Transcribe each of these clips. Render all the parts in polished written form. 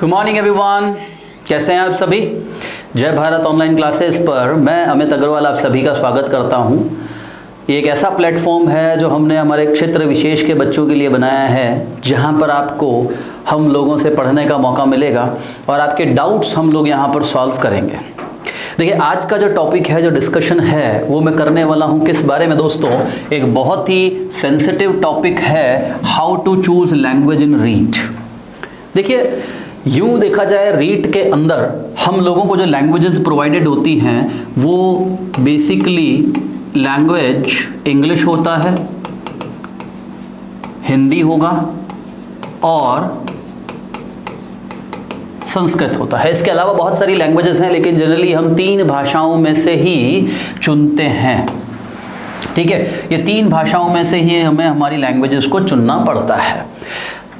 Good morning everyone, कैसे हैं आप सभी। जय भारत ऑनलाइन क्लासेस पर मैं अमित अग्रवाल आप सभी का स्वागत करता हूं। ये एक ऐसा प्लेटफॉर्म है जो हमने हमारे क्षेत्र विशेष के बच्चों के लिए बनाया है, जहां पर आपको हम लोगों से पढ़ने का मौका मिलेगा और आपके डाउट्स हम लोग यहां पर सॉल्व करेंगे। देखिए, आज का जो टॉपिक है, जो डिस्कशन है, वो मैं करने वाला हूं किस बारे में दोस्तों। एक बहुत ही सेंसिटिव टॉपिक है, how to choose language in REET. देखिए, यूँ देखा जाए रीट के अंदर हम लोगों को जो लैंग्वेजेस प्रोवाइडेड होती हैं वो बेसिकली लैंग्वेज इंग्लिश होता है, हिंदी होगा और संस्कृत होता है। इसके अलावा बहुत सारी लैंग्वेजेस हैं, लेकिन जनरली हम 3 भाषाओं में से ही चुनते हैं। ठीक है, ये 3 भाषाओं में से ही हमें हमारी लैंग्वेजेस को चुनना पड़ता है।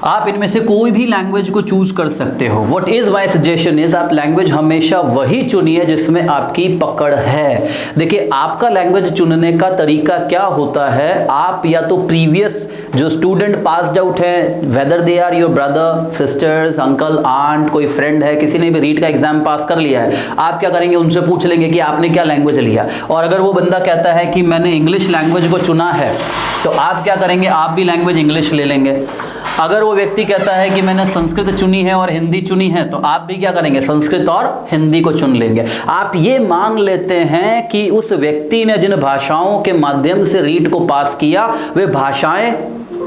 आप इनमें से कोई भी लैंग्वेज को चूज कर सकते हो। What is my suggestion is, आप लैंग्वेज हमेशा वही चुनिए जिसमें आपकी पकड़ है। देखिए, आपका लैंग्वेज चुनने का तरीका क्या होता है, आप या तो प्रीवियस जो स्टूडेंट पास्ड आउट है, whether they are your brother sisters uncle aunt, कोई फ्रेंड है, किसी ने भी रीट का एग्जाम पास कर लिया है, आप क्या करेंगे, उनसे पूछ लेंगे कि आपने क्या लैंग्वेज लिया। और अगर वो बंदा कहता है कि मैंने इंग्लिश लैंग्वेज को चुना है, तो आप क्या करेंगे, आप भी लैंग्वेज इंग्लिश ले लेंगे। अगर वो व्यक्ति कहता है कि मैंने संस्कृत चुनी है और हिंदी चुनी है, तो आप भी क्या करेंगे, संस्कृत और हिंदी को चुन लेंगे। आप ये मान लेते हैं कि उस व्यक्ति ने जिन भाषाओं के माध्यम से रीट को पास किया, वे भाषाएं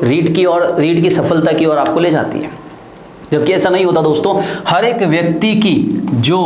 रीट की सफलता की ओर आपको ले जाती है। जबकि ऐसा नहीं होता दोस्तों। हर एक व्यक्ति की जो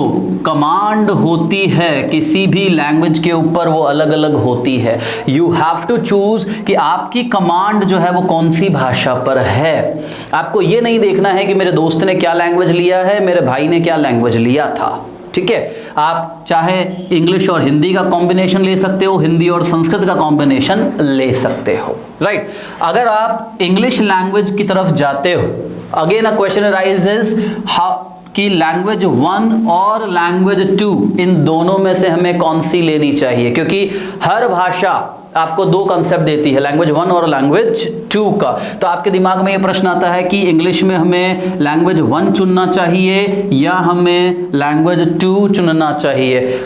कमांड होती है किसी भी लैंग्वेज के ऊपर, वो अलग अलग होती है। यू हैव टू चूज कि आपकी कमांड जो है वो कौन सी भाषा पर है। आपको ये नहीं देखना है कि मेरे दोस्त ने क्या लैंग्वेज लिया है, मेरे भाई ने क्या लैंग्वेज लिया था। ठीक है, आप चाहे इंग्लिश और हिंदी का कॉम्बिनेशन ले सकते हो, हिंदी और संस्कृत का कॉम्बिनेशन ले सकते हो, राइट। अगर आप इंग्लिश लैंग्वेज की तरफ जाते हो, again a question arises how कि लैंग्वेज 1 और लैंग्वेज 2 इन दोनों में से हमें कौन सी लेनी चाहिए, क्योंकि हर भाषा आपको 2 कंसेप्ट देती है, लैंग्वेज 1 और लैंग्वेज 2 का। तो आपके दिमाग में ये प्रश्न आता है कि इंग्लिश में हमें लैंग्वेज 1 चुनना चाहिए या हमें लैंग्वेज 2 चुनना चाहिए।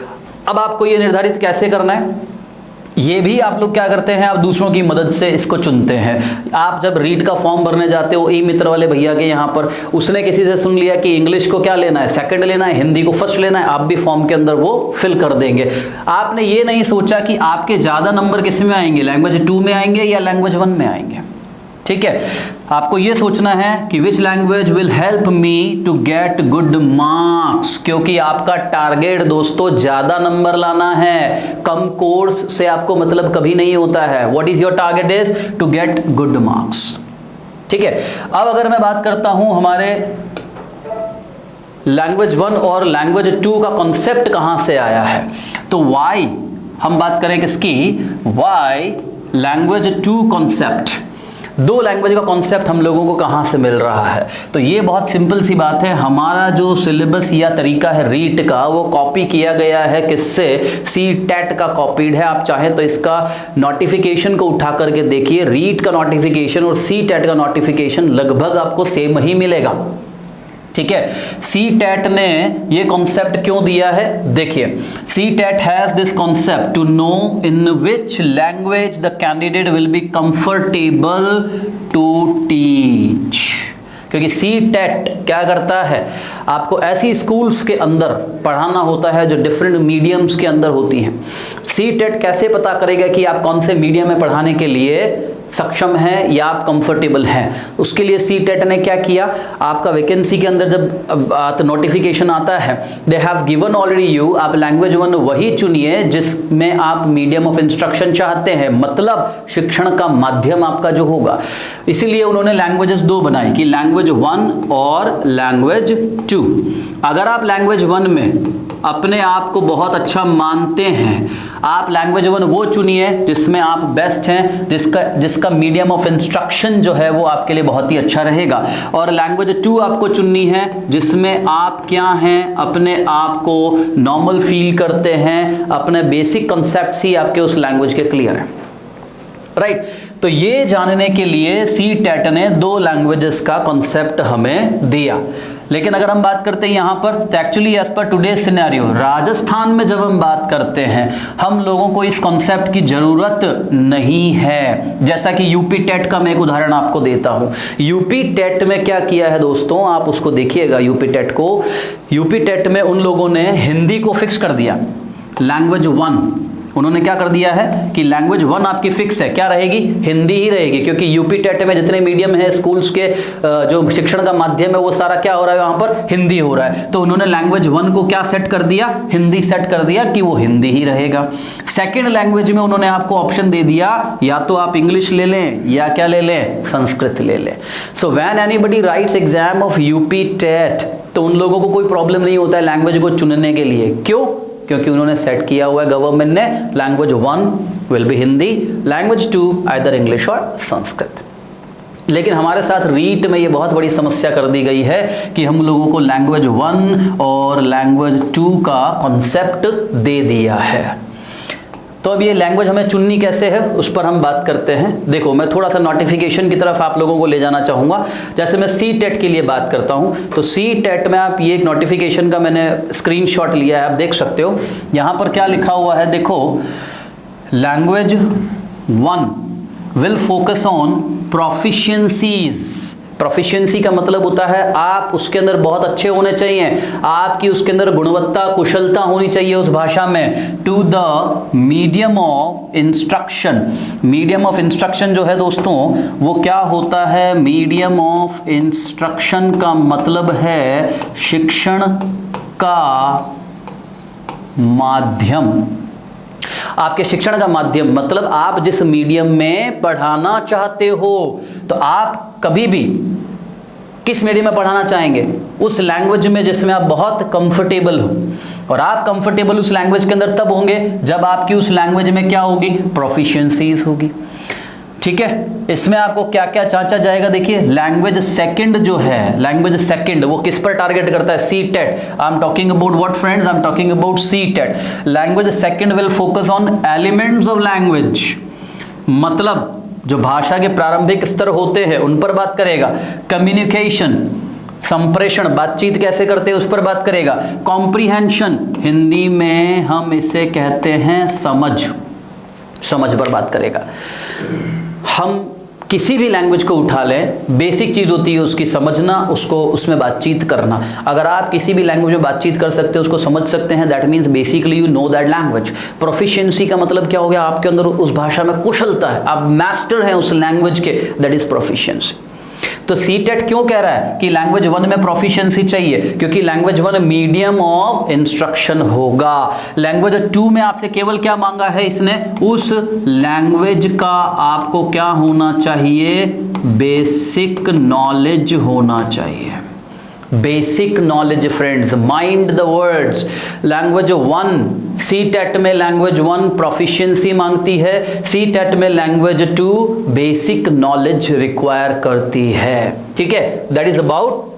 अब आपको ये निर्धारित कैसे करना है, ये भी आप लोग क्या करते हैं, आप दूसरों की मदद से इसको चुनते हैं। आप जब रीट का फॉर्म भरने जाते हो, ई मित्र वाले भैया के यहाँ पर, उसने किसी से सुन लिया कि इंग्लिश को क्या लेना है, सेकंड लेना है, हिंदी को फर्स्ट लेना है, आप भी फॉर्म के अंदर वो फिल कर देंगे। आपने ये नहीं सोचा कि आपके ज़्यादा नंबर किस में आएंगे, लैंग्वेज 2 में आएंगे या लैंग्वेज 1 में आएंगे। ठीक है, आपको ये सोचना है कि which language will help me to get good marks, क्योंकि आपका टारगेट दोस्तों ज़्यादा नंबर लाना है। कम कोर्स से आपको मतलब कभी नहीं होता है। What is your target is to get good marks. ठीक है, अब अगर मैं बात करता हूं हमारे लैंग्वेज 1 और लैंग्वेज 2 का कॉन्सेप्ट कहां से आया है, तो वाई हम बात करें किसकी, वाई लैंग्वेज 2 कॉन्सेप्ट। 2 लैंग्वेज का कॉन्सेप्ट हम लोगों को कहाँ से मिल रहा है, तो ये बहुत सिंपल सी बात है। हमारा जो सिलेबस या तरीका है रीट का, वो कॉपी किया गया है किससे, CTET का कॉपीड है। आप चाहें तो इसका नोटिफिकेशन को उठा करके देखिए, रीट का नोटिफिकेशन और CTET का नोटिफिकेशन लगभग आपको सेम ही मिलेगा। ठीक है, CTET ने ये कॉन्सेप्ट क्यों दिया है, देखिए, CTET has this concept to know in which language the candidate will be comfortable to teach. क्योंकि CTET क्या करता है, आपको ऐसी स्कूल्स के अंदर पढ़ाना होता है जो डिफरेंट मीडियम्स के अंदर होती हैं। CTET कैसे पता करेगा कि आप कौन से मीडियम में पढ़ाने के लिए सक्षम हैं या आप कंफर्टेबल हैं। उसके लिए CTET ने क्या किया, आपका वैकेंसी के अंदर जब नोटिफिकेशन आता है, they have given already you, आप लैंग्वेज 1 वही चुनिए जिसमें आप मीडियम ऑफ इंस्ट्रक्शन चाहते हैं, मतलब शिक्षण का माध्यम आपका जो होगा। इसीलिए उन्होंने लैंग्वेजेस 2 बनाई कि लैंग्वेज 1 और लैंग्वेज 2। अगर आप लैंग्वेज 1 में अपने आप को बहुत अच्छा मानते हैं, आप लैंग्वेज 1 वो चुनिए जिसमें आप बेस्ट हैं, जिसका मीडियम ऑफ इंस्ट्रक्शन जो है वो आपके लिए बहुत ही अच्छा रहेगा। और लैंग्वेज 2 आपको चुननी है जिसमें आप क्या हैं, अपने आप को नॉर्मल फील करते हैं, अपने बेसिक कॉन्सेप्ट्स ही आपके उस लैंग्वेज के क्लियर हैं, राइट। तो ये जानने के लिए CTET ने 2 लैंग्वेजेस का कॉन्सेप्ट हमें दिया। लेकिन अगर हम बात करते हैं यहाँ पर तो actually as per today scenario Rajasthan में जब हम बात करते हैं हम लोगों को इस कॉन्सेप्ट की ज़रूरत नहीं है। जैसा कि यूपी टेट का मैं एक उदाहरण आपको देता हूँ। यूपी टेट में क्या किया है दोस्तों, आप उसको देखिएगा। यूपी टेट को, यूपी टेट में उन लोगों ने हिंदी को फिक्स कर दिया, लैंग्वेज 1 उन्होंने क्या कर दिया है कि लैंग्वेज 1 आपकी फिक्स है, क्या रहेगी, हिंदी ही रहेगी। क्योंकि यूपी टेट में जितने मीडियम है स्कूल्स के जो शिक्षण का माध्यम है वो सारा क्या हो रहा है, वहाँ पर हिंदी हो रहा है। तो उन्होंने लैंग्वेज 1 को क्या सेट कर दिया, हिंदी सेट कर दिया कि वो हिंदी ही रहेगा। सेकेंड लैंग्वेज में उन्होंने आपको ऑप्शन दे दिया, या तो आप इंग्लिश ले लें या क्या ले लें, संस्कृत ले लें। So when anybody writes exam of UP TET तो उन लोगों को कोई प्रॉब्लम नहीं होता है लैंग्वेज को चुनने के लिए। क्यों? क्योंकि उन्होंने सेट किया हुआ है गवर्नमेंट ने, language 1 will be Hindi, language 2 either English और संस्कृत। लेकिन हमारे साथ रीट में ये बहुत बड़ी समस्या कर दी गई है कि हम लोगों को लैंग्वेज 1 और लैंग्वेज 2 का कॉन्सेप्ट दे दिया है। तो अब ये लैंग्वेज हमें चुननी कैसे है उस पर हम बात करते हैं। देखो मैं थोड़ा सा नोटिफिकेशन की तरफ आप लोगों को ले जाना चाहूँगा। जैसे मैं सी टेट के लिए बात करता हूँ तो सी टेट में आप ये एक नोटिफिकेशन का मैंने स्क्रीनशॉट लिया है, आप देख सकते हो। यहाँ पर क्या लिखा हुआ है देखो, language 1 will focus on proficiencies. Proficiency का मतलब होता है आप उसके अंदर बहुत अच्छे होने चाहिए, आपकी उसके अंदर गुणवत्ता कुशलता होनी चाहिए उस भाषा में। To the medium of instruction, medium of instruction जो है दोस्तों वो क्या होता है, मीडियम ऑफ इंस्ट्रक्शन का मतलब है शिक्षण का माध्यम। आपके शिक्षण का माध्यम मतलब आप जिस मीडियम में पढ़ाना चाहते हो, तो आप कभी भी किस मीडियम में पढ़ाना चाहेंगे, उस लैंग्वेज में जिसमें आप बहुत कंफर्टेबल हो। और आप कंफर्टेबल उस लैंग्वेज के अंदर तब होंगे जब आपकी उस लैंग्वेज में क्या होगी, प्रोफिशिएंसीज होगी। ठीक है, इसमें आपको क्या क्या जांचा जाएगा, देखिए लैंग्वेज सेकंड जो है, लैंग्वेज सेकंड वो किस पर टारगेट करता है, C TET. I am talking about what friends, I am talking about C TET. Language second will focus on elements of language, मतलब जो भाषा के प्रारंभिक स्तर होते हैं उन पर बात करेगा। कम्युनिकेशन, संप्रेषण, बातचीत कैसे करते हैं उस पर बात करेगा। कॉम्प्रीहेंशन, हिंदी में हम इसे कहते हैं समझ, समझ पर बात करेगा। हम किसी भी लैंग्वेज को उठा लें, बेसिक चीज़ होती है उसकी समझना, उसको उसमें बातचीत करना। अगर आप किसी भी लैंग्वेज में बातचीत कर सकते हो, उसको समझ सकते हैं, that means basically you know that language. Proficiency का मतलब क्या हो गया, आपके अंदर उस भाषा में कुशलता है, आप मास्टर हैं उस लैंग्वेज के, दैट इज प्रोफिशिएंसी। तो सी टेट क्यों कह रहा है कि लैंग्वेज 1 में प्रोफिशिएंसी चाहिए, क्योंकि लैंग्वेज 1 मीडियम ऑफ इंस्ट्रक्शन होगा। लैंग्वेज 2 में आपसे केवल क्या मांगा है इसने, उस लैंग्वेज का आपको क्या होना चाहिए, बेसिक नॉलेज होना चाहिए। Basic knowledge friends, mind the words. Language 1 C TET में लैंग्वेज 1 प्रोफिशिएंसी मांगती है, सी टेट में लैंग्वेज 2 बेसिक नॉलेज रिक्वायर करती है। ठीक है, that is about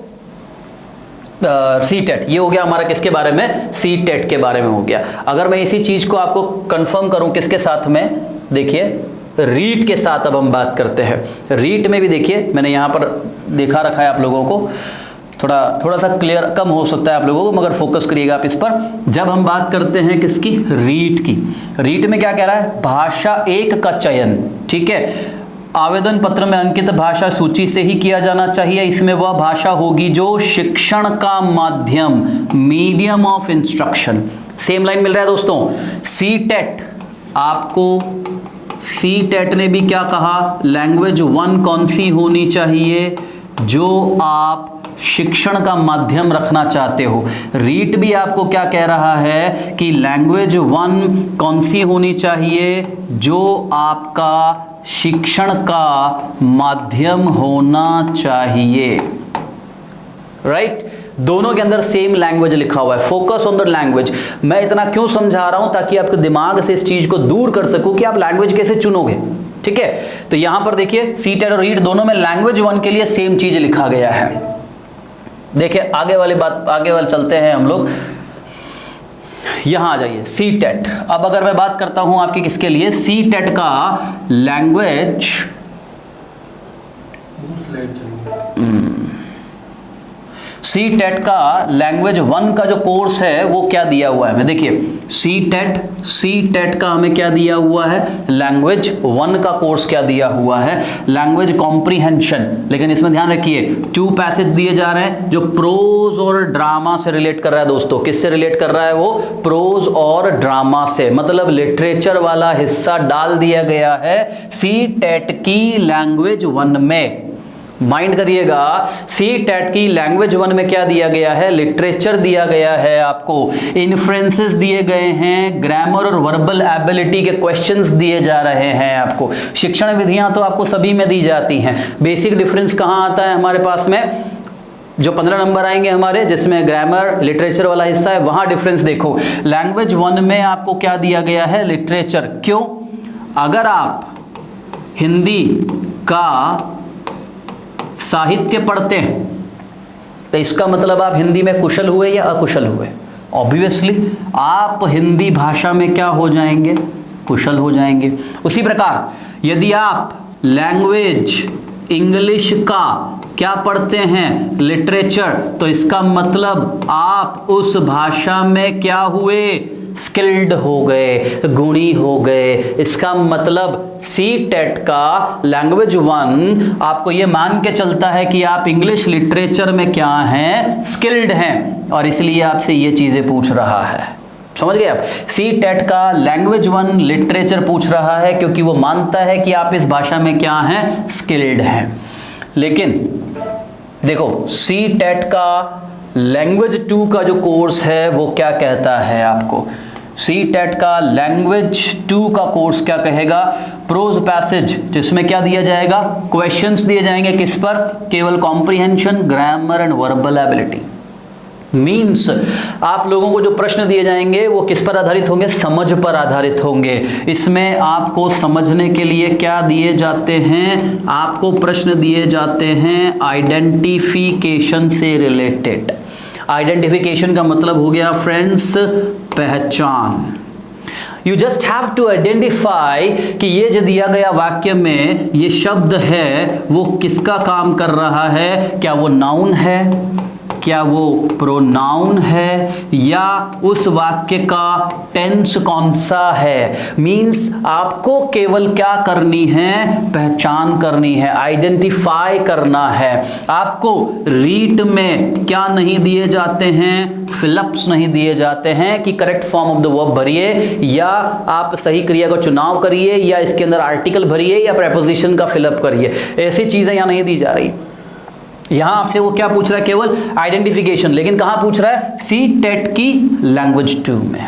C TET. ये हो गया हमारा किसके बारे में, सी टेट के बारे में हो गया। अगर मैं इसी चीज को आपको कंफर्म करूं किसके साथ में, देखिए रीट के साथ अब हम बात करते हैं। रीट में भी देखिए मैंने यहाँ पर दिखा रखा है आप लोगों को, थोड़ा सा क्लियर कम हो सकता है आप लोगों को, मगर फोकस करिएगा आप इस पर। जब हम बात करते हैं किसकी, रीट की, रीट में क्या कह रहा है, भाषा 1 का चयन। ठीक है, आवेदन पत्र में अंकित भाषा सूची से ही किया जाना चाहिए। इसमें वह भाषा होगी जो शिक्षण का माध्यम, medium of instruction. Same line मिल रहा है दोस्तों। सी टेट, आपको सी टेट ने भी क्या कहा, लैंग्वेज 1 कौन सी होनी चाहिए, जो आप शिक्षण का माध्यम रखना चाहते हो। रीट भी आपको क्या कह रहा है कि लैंग्वेज 1 कौन सी होनी चाहिए, जो आपका शिक्षण का माध्यम होना चाहिए। राइट, दोनों के अंदर सेम लैंग्वेज लिखा हुआ है, फोकस ऑन द लैंग्वेज। मैं इतना क्यों समझा रहा हूं, ताकि आपके दिमाग से इस चीज को दूर कर सकूं कि आप लैंग्वेज कैसे चुनोगे। ठीक है, तो यहां पर देखिए सी टेट और रीट दोनों में लैंग्वेज 1 के लिए सेम चीज लिखा गया है। देखिए आगे वाले चलते हैं हम लोग, यहां आ जाइए सी टेट। अब अगर मैं बात करता हूं आपकी किसके लिए, सी टेट का लैंग्वेज, सी टेट का लैंग्वेज 1 का जो कोर्स है वो क्या दिया हुआ है, मैं देखिए सी टेट का हमें क्या दिया हुआ है, लैंग्वेज 1 का कोर्स क्या दिया हुआ है, लैंग्वेज कॉम्प्रीहेंशन। लेकिन इसमें ध्यान रखिए 2 पैसेज दिए जा रहे हैं जो प्रोज और ड्रामा से रिलेट कर रहा है। दोस्तों किससे रिलेट कर रहा है, वो प्रोज और ड्रामा से, मतलब लिटरेचर वाला हिस्सा डाल दिया गया है सी टेट की लैंग्वेज 1 में। माइंड करिएगा, सी टेट की लैंग्वेज 1 में क्या दिया गया है, लिटरेचर दिया गया है आपको, इन्फ्रेंसेस दिए गए हैं, ग्रामर और वर्बल एबिलिटी के क्वेश्चंस दिए जा रहे हैं आपको। शिक्षण विधियां तो आपको सभी में दी जाती हैं। बेसिक डिफरेंस कहां आता है हमारे पास में, जो 15 नंबर आएंगे हमारे, जिसमें ग्रामर लिटरेचर वाला हिस्सा है, वहां डिफरेंस देखो। लैंग्वेज 1 में आपको क्या दिया गया है, लिटरेचर। क्यों? अगर आप हिंदी का साहित्य पढ़ते हैं तो इसका मतलब आप हिंदी में कुशल हुए या अकुशल हुए। ऑब्वियसली आप हिंदी भाषा में क्या हो जाएंगे, कुशल हो जाएंगे। उसी प्रकार यदि आप लैंग्वेज इंग्लिश का क्या पढ़ते हैं, लिटरेचर, तो इसका मतलब आप उस भाषा में क्या हुए, स्किल्ड हो गए, गुणी हो गए। इसका मतलब सी टेट का लैंग्वेज 1 आपको ये मान के चलता है कि आप इंग्लिश लिटरेचर में क्या हैं, स्किल्ड हैं, और इसलिए आपसे ये चीजें पूछ रहा है। समझ गए आप? सी टेट का लैंग्वेज 1 लिटरेचर पूछ रहा है क्योंकि वो मानता है कि आप इस भाषा में क्या हैं, स्किल्ड हैं। लेकिन देखो सी टेट का लैंग्वेज 2 का जो कोर्स है वो क्या कहता है आपको, सी टेट का लैंग्वेज 2 का कोर्स क्या कहेगा, प्रोज पैसेज, जिसमें क्या दिया जाएगा, क्वेश्चंस दिए जाएंगे। किस पर, केवल comprehension, grammar and verbal ability. Means आप लोगों को जो प्रश्न दिए जाएंगे वो किस पर आधारित होंगे, समझ पर आधारित होंगे। इसमें आपको समझने के लिए क्या दिए जाते हैं, आपको प्रश्न दिए जाते हैं आइडेंटिफिकेशन से रिलेटेड। आइडेंटिफिकेशन का मतलब हो गया फ्रेंड्स पहचान। You just have to identify कि ये जो दिया गया वाक्य में ये शब्द है वो किसका काम कर रहा है, क्या वो नाउन है, क्या वो प्रोनाउन है, या उस वाक्य का टेंस कौन सा है। मीन्स आपको केवल क्या करनी है, पहचान करनी है, आइडेंटिफाई करना है। आपको रीट में क्या नहीं दिए जाते हैं, फिलअप्स नहीं दिए जाते हैं कि correct form of the verb भरिए, या आप सही क्रिया का चुनाव करिए, या इसके अंदर आर्टिकल भरिए, या प्रेपोजिशन का फिलअप करिए। ऐसी चीजें यहां नहीं दी जा रही। यहां आपसे वो क्या पूछ रहा है, केवल आइडेंटिफिकेशन। लेकिन कहां पूछ रहा है, सी टेट की लैंग्वेज 2 में।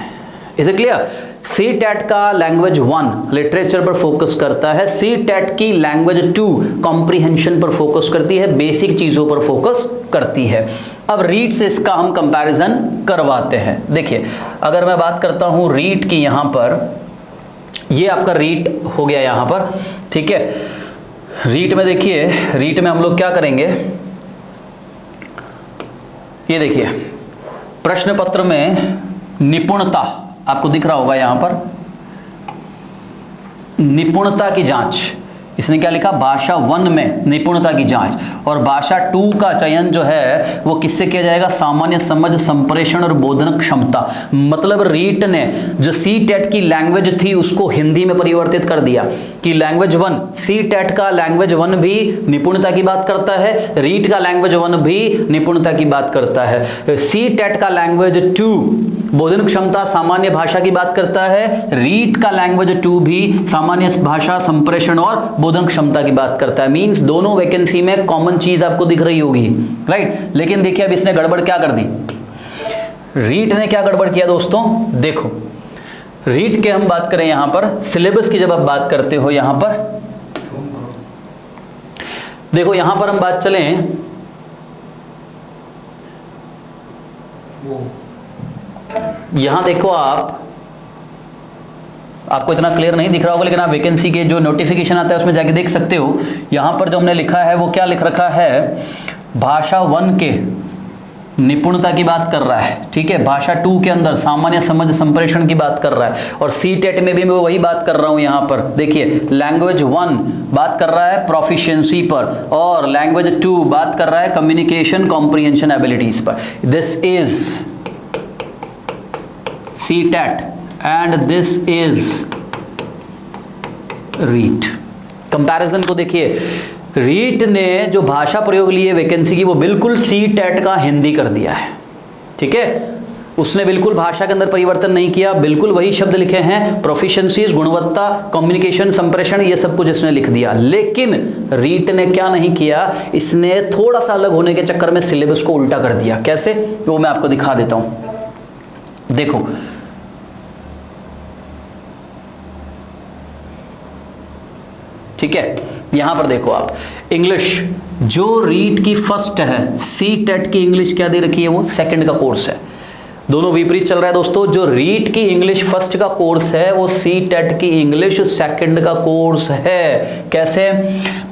Is it clear? C TET का लैंग्वेज 1 लिटरेचर पर फोकस करता है, सी टेट की लैंग्वेज 2 कॉम्प्रीहेंशन पर फोकस करती है, बेसिक चीजों पर फोकस करती है। अब रीड से इसका हम कंपैरिजन करवाते हैं। देखिए अगर मैं बात करता हूं रीड की, यहां पर ये आपका रीड हो गया यहां पर, ठीक है। रीट में देखिए, रीट में हम लोग क्या करेंगे, ये देखिए प्रश्न पत्र में निपुणता आपको दिख रहा होगा, यहां पर निपुणता की जांच, इसने क्या लिखा, भाषा 1 में निपुणता की जांच। और भाषा 2 का चयन जो है वो किससे किया जाएगा, सामान्य समझ, संप्रेषण और बोधन क्षमता। मतलब रीट ने जो सी टेट की लैंग्वेज थी उसको हिंदी में परिवर्तित कर दिया कि लैंग्वेज 1, सी टेट का लैंग्वेज 1 भी निपुणता की बात करता है, रीट का लैंग्वेज 1 भी निपुणता की बात करता है। सी टेट का लैंग्वेज 2 बोधन क्षमता, सामान्य भाषा की बात करता है, रीट का लैंग्वेज 2 भी सामान्य भाषा, संप्रेषण और बोधन क्षमता की बात करता है। मींस दोनों वैकेंसी में कॉमन चीज आपको दिख रही होगी, राइट। लेकिन देखिए अब इसने गड़बड़ क्या कर दी, रीट ने क्या गड़बड़ किया दोस्तों, देखो रीट के हम बात करें यहां पर, सिलेबस की जब आप बात करते हो यहां पर देखो, यहां पर हम बात चलें, यहां देखो आपको इतना क्लियर नहीं दिख रहा होगा, लेकिन आप वैकेंसी के जो नोटिफिकेशन आता है उसमें जाके देख सकते हो। यहां पर जो हमने लिखा है वो क्या लिख रखा है, भाषा 1 के निपुणता की बात कर रहा है, ठीक है। भाषा 2 के अंदर सामान्य समझ संप्रेषण की बात कर रहा है, और सीटेट में भी मैं वही बात कर रहा हूं। यहां पर देखिए, लैंग्वेज 1 बात कर रहा है प्रोफिशिएंसी पर, और लैंग्वेज 2 बात कर रहा है कम्युनिकेशन कॉम्प्रिहेंशन एबिलिटीज पर। This is CTET and this is REET. Comparison को देखिए, रीट ने जो भाषा प्रयोग ली है वैकेंसी की, वो बिल्कुल सीटेट का हिंदी कर दिया है, ठीक है। उसने बिल्कुल भाषा के अंदर परिवर्तन नहीं किया, बिल्कुल वही शब्द लिखे हैं, प्रोफिशिएंसीज, गुणवत्ता, कम्युनिकेशन, संप्रेषण, ये सब कुछ इसने लिख दिया। लेकिन रीट ने क्या नहीं किया, इसने थोड़ा सा अलग होने के चक्कर में सिलेबस को उल्टा कर दिया। कैसे, वो मैं आपको दिखा देता हूं। देखो, ठीक है, यहां पर देखो आप, इंग्लिश जो रीट की फर्स्ट है, सी टेट की इंग्लिश क्या दे रखी है, वो सेकंड का कोर्स है। दोनों विपरीत चल रहा है दोस्तों। जो रीट की इंग्लिश फर्स्ट का कोर्स है, वो सी टेट की इंग्लिश सेकंड का कोर्स है। कैसे,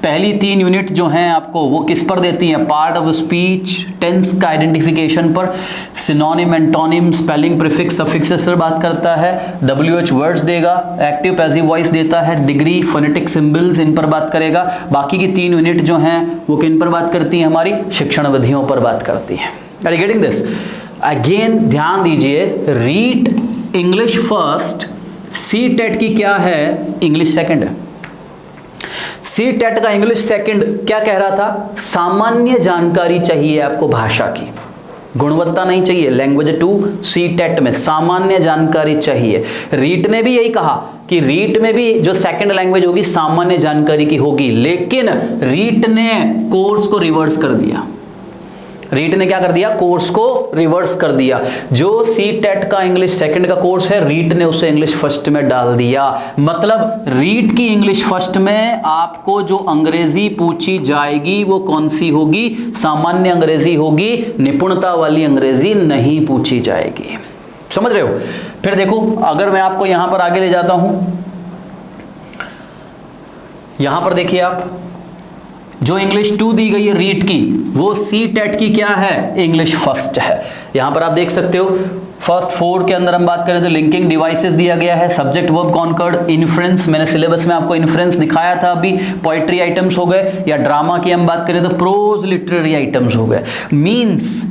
पहली 3 यूनिट जो हैं आपको, वो किस पर देती हैं, पार्ट ऑफ स्पीच, टेंस का आइडेंटिफिकेशन पर, synonym, antonym, spelling, prefix, suffixes पर बात करता है, WH वर्ड्स देगा, एक्टिव पैसिव वॉइस देता है, डिग्री, फोनेटिक सिंबल्स, इन पर बात करेगा। बाकी की 3 यूनिट जो हैं वो किन पर बात करती हैं, हमारी शिक्षण विधियों पर बात करती हैं। Are you getting this? Again ध्यान दीजिए, REET English first, C TET की क्या है, इंग्लिश सेकंड है। सी टेट का इंग्लिश सेकंड क्या कह रहा था, सामान्य जानकारी चाहिए आपको भाषा की, गुणवत्ता नहीं चाहिए। लैंग्वेज 2 सी टेट में सामान्य जानकारी चाहिए। रीट ने भी यही कहा कि रीट में भी जो सेकंड लैंग्वेज होगी सामान्य जानकारी की होगी, लेकिन रीट ने कोर्स को रिवर्स कर दिया। रीट ने क्या कर दिया, कोर्स को रिवर्स कर दिया। जो सी टेट का इंग्लिश सेकंड का कोर्स है, रीट ने उसे इंग्लिश फर्स्ट में डाल दिया। मतलब रीट की इंग्लिश फर्स्ट में आपको जो अंग्रेजी पूछी जाएगी वो कौन सी होगी, सामान्य अंग्रेजी होगी, निपुणता वाली अंग्रेजी नहीं पूछी जाएगी। समझ रहे हो? फिर देखो, अगर मैं आपको यहां पर आगे ले जाता हूं, यहां पर देखिए आप, जो इंग्लिश 2 दी गई है रीट की, वो सी टेट की क्या है, इंग्लिश फर्स्ट है। यहां पर आप देख सकते हो, फर्स्ट 4 के अंदर हम बात करें तो लिंकिंग डिवाइसेस दिया गया है, सब्जेक्ट वर्ब कॉन्कर्ड, इन्फ्रेंस, मैंने सिलेबस में आपको इन्फ्रेंस दिखाया था अभी, पोइट्री आइटम्स हो गए, या ड्रामा की हम बात करें तो प्रोज लिटरेरी आइटम्स हो गए। मीन्स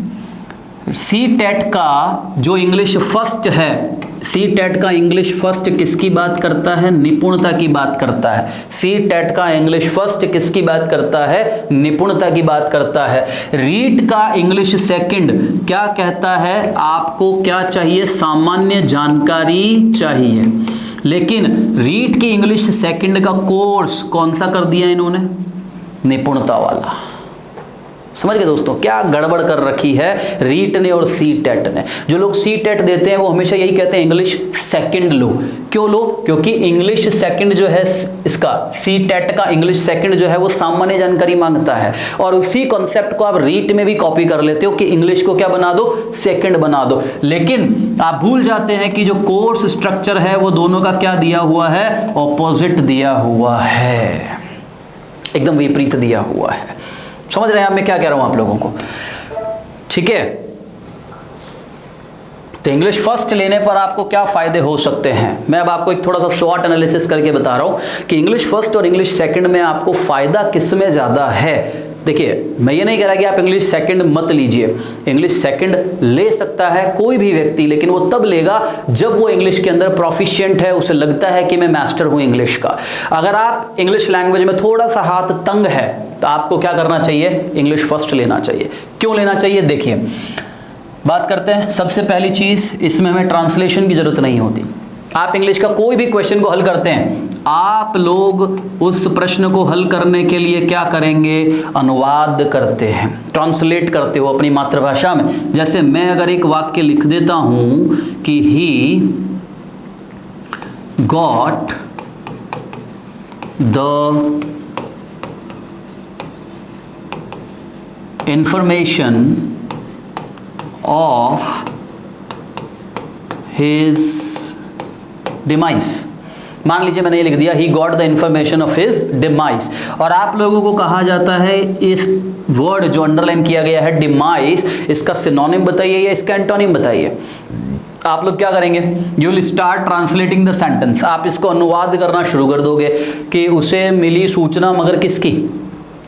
सी टेट का जो इंग्लिश फर्स्ट है, सी टेट का इंग्लिश फर्स्ट किसकी बात करता है, निपुणता की बात करता है। सी टेट का इंग्लिश फर्स्ट किसकी बात करता है, निपुणता की बात करता है। रीट का इंग्लिश सेकंड क्या कहता है, आपको क्या चाहिए, सामान्य जानकारी चाहिए। लेकिन रीट की इंग्लिश सेकंड का कोर्स कौन सा कर दिया इन्होंने, निपुणता वाला। समझ गए दोस्तों, क्या गड़बड़ कर रखी है रीट ने और सी टेट ने। जो लोग सी टेट देते हैं वो हमेशा यही कहते हैं इंग्लिश सेकंड लो। क्यों लो, क्योंकि इंग्लिश सेकंड जो है इसका, सी टेट का इंग्लिश सेकंड जो है वो सामान्य जानकारी मांगता है, और उसी कॉन्सेप्ट को आप रीट में भी कॉपी कर लेते हो कि इंग्लिश को क्या बना दो, सेकंड बना दो। लेकिन आप भूल जाते हैं कि जो कोर्स स्ट्रक्चर है वो दोनों का क्या दिया हुआ है, ऑपोजिट दिया हुआ है, एकदम विपरीत दिया हुआ है। समझ रहे हैं आप मैं क्या कह रहा हूं आप लोगों को, ठीक है। तो इंग्लिश फर्स्ट लेने पर आपको क्या फायदे हो सकते हैं, मैं अब आपको एक थोड़ा सा शॉर्ट एनालिसिस करके बता रहा हूं कि इंग्लिश फर्स्ट और इंग्लिश सेकंड में आपको फायदा किसमें ज्यादा है। देखिए, मैं ये नहीं कह रहा कि आप इंग्लिश सेकंड मत लीजिए, इंग्लिश सेकंड ले सकता है कोई भी व्यक्ति, लेकिन वो तब लेगा जब वो इंग्लिश के अंदर प्रोफिशिएंट है, उसे लगता है कि मैं मास्टर हूं इंग्लिश का। अगर आप इंग्लिश लैंग्वेज में थोड़ा सा हाथ तंग है तो आपको क्या करना चाहिए, इंग्लिश फर्स्ट लेना चाहिए। क्यों लेना चाहिए, देखिए बात करते हैं। सबसे पहली चीज, इसमें हमें ट्रांसलेशन की जरूरत नहीं होती। आप इंग्लिश का कोई भी क्वेश्चन को हल करते हैं, आप लोग उस प्रश्न को हल करने के लिए क्या करेंगे, अनुवाद करते हैं, ट्रांसलेट करते हो अपनी मातृभाषा में। जैसे मैं अगर एक वाक्य लिख देता हूं कि he got the information of his demise, मान लीजिए मैंने ये लिख दिया he got the information of his demise, और आप लोगों को कहा जाता है इस वर्ड जो अंडरलाइन किया गया है डिमाइस, इसका सिनोनिम बताइए या इसका एंटोनिम बताइए। आप लोग क्या करेंगे, you will start translating the sentence, आप इसको अनुवाद करना शुरू कर दोगे कि उसे मिली सूचना मगर किसकी।